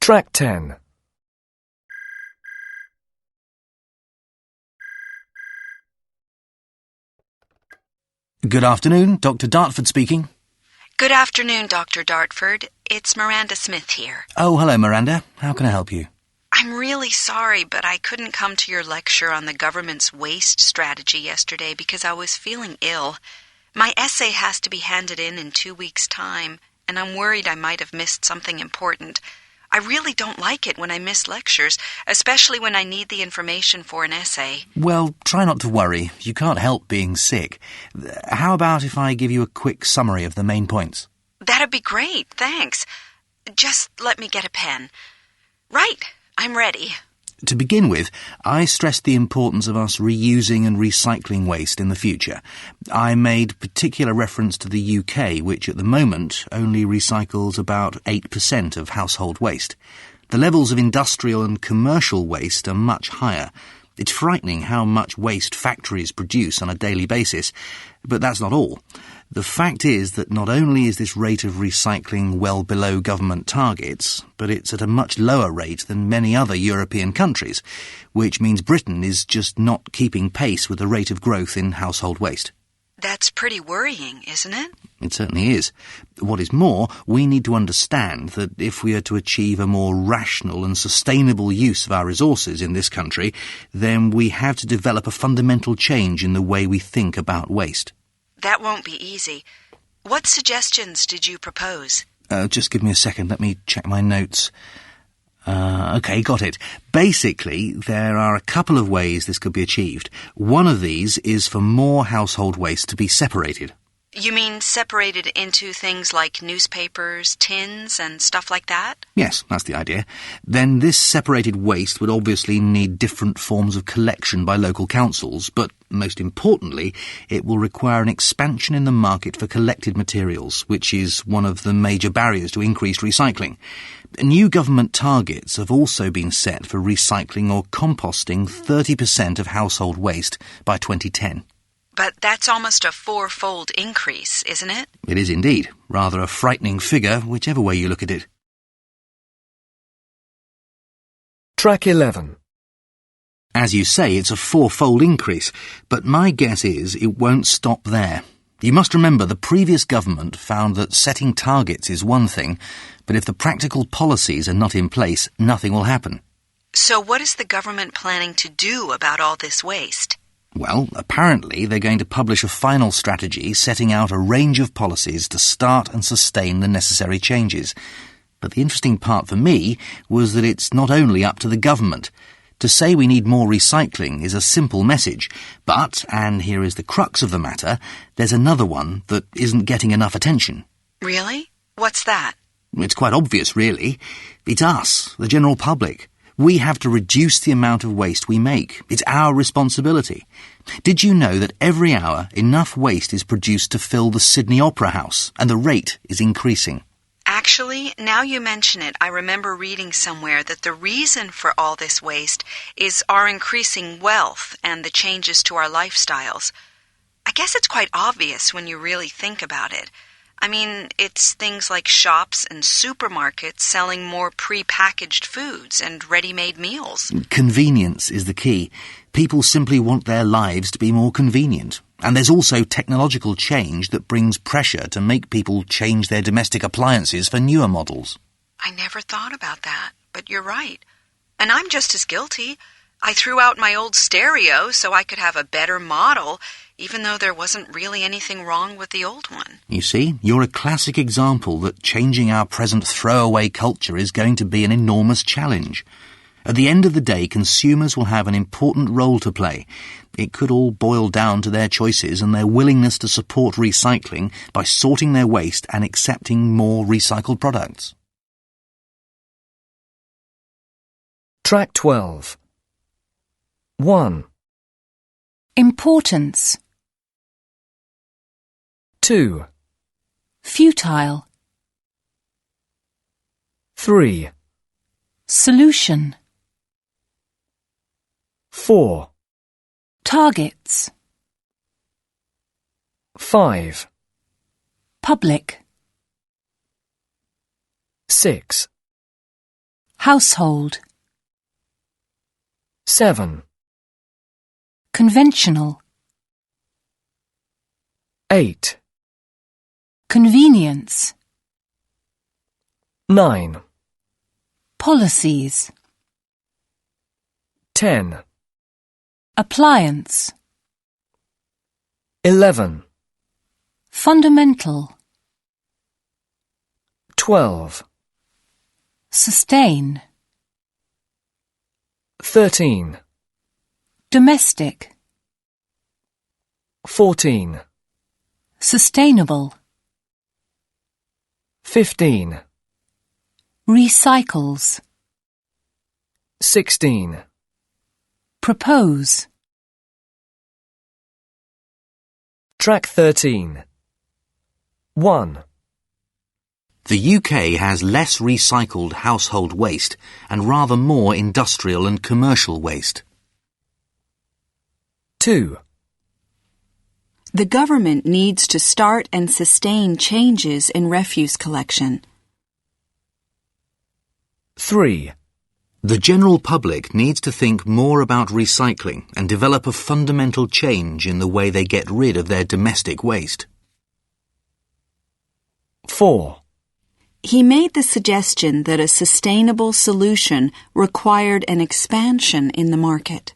Track 10. Good afternoon, Dr. Dartford speaking. Good afternoon, Dr. Dartford. It's Miranda Smith here. Oh, hello, Miranda. How can I help you? I'm really sorry, but I couldn't come to your lecture on the government's waste strategy yesterday because I was feeling ill. My essay has to be handed in 2 weeks' time, and I'm worried I might have missed something important. I really don't like it when I miss lectures, especially when I need the information for an essay. Well, try not to worry. You can't help being sick. How about if I give you a quick summary of the main points? That'd be great, thanks. Just let me get a pen. Right, I'm ready. To begin with, I stressed the importance of us reusing and recycling waste in the future. I made particular reference to the UK, which at the moment only recycles about 8% of household waste. The levels of industrial and commercial waste are much higher. It's frightening how much waste factories produce on a daily basis, but that's not all. The fact is that not only is this rate of recycling well below government targets, but it's at a much lower rate than many other European countries, which means Britain is just not keeping pace with the rate of growth in household waste. That's pretty worrying, isn't it? It certainly is. What is more, we need to understand that if we are to achieve a more rational and sustainable use of our resources in this country, then we have to develop a fundamental change in the way we think about waste. That won't be easy. What suggestions did you propose? Just give me a second. Let me check my notes. OK, got it. Basically, there are a couple of ways this could be achieved. One of these is for more household waste to be separated. You mean separated into things like newspapers, tins, and stuff like that? Yes, that's the idea. Then this separated waste would obviously need different forms of collection by local councils, but most importantly, it will require an expansion in the market for collected materials, which is one of the major barriers to increased recycling. New government targets have also been set for recycling or composting 30% of household waste by 2010. But that's almost a 4-fold increase, isn't it? It is indeed. Rather a frightening figure, whichever way you look at it. Track 11. As you say, it's a 4-fold increase, but my guess is it won't stop there. You must remember the previous government found that setting targets is one thing, but if the practical policies are not in place, nothing will happen. So what is the government planning to do about all this waste? Well, apparently they're going to publish a final strategy setting out a range of policies to start and sustain the necessary changes. But the interesting part for me was that it's not only up to the government. To say we need more recycling is a simple message, but, and here is the crux of the matter, there's another one that isn't getting enough attention. Really? What's that? It's quite obvious, really. It's us, the general public. We have to reduce the amount of waste we make. It's our responsibility. Did you know that every hour enough waste is produced to fill the Sydney Opera House, and the rate is increasing? Actually, now you mention it, I remember reading somewhere that the reason for all this waste is our increasing wealth and the changes to our lifestyles. I guess it's quite obvious when you really think about it. I mean, it's things like shops and supermarkets selling more pre-packaged foods and ready-made meals. Convenience is the key. People simply want their lives to be more convenient. And there's also technological change that brings pressure to make people change their domestic appliances for newer models. I never thought about that, but you're right. And I'm just as guilty. I threw out my old stereo so I could have a better model, even though there wasn't really anything wrong with the old one. You see, you're a classic example that changing our present throwaway culture is going to be an enormous challenge. At the end of the day, consumers will have an important role to play. It could all boil down to their choices and their willingness to support recycling by sorting their waste and accepting more recycled products. Track 12. 1, Importance. 2, Futile. 3, Solution. 4, Targets. 5, Public. 6, household, 7, conventional, 8, convenience, 9, policies, 10, appliance, 11, fundamental, 12, sustain, 13, domestic, 14, sustainable, 15, recycles, 16. propose, Track 13. 1, The UK has less recycled household waste and rather more industrial and commercial waste. 2, The government needs to start and sustain changes in refuse collection. 3, The general public needs to think more about recycling and develop a fundamental change in the way they get rid of their domestic waste. 4, He made the suggestion that a sustainable solution required an expansion in the market.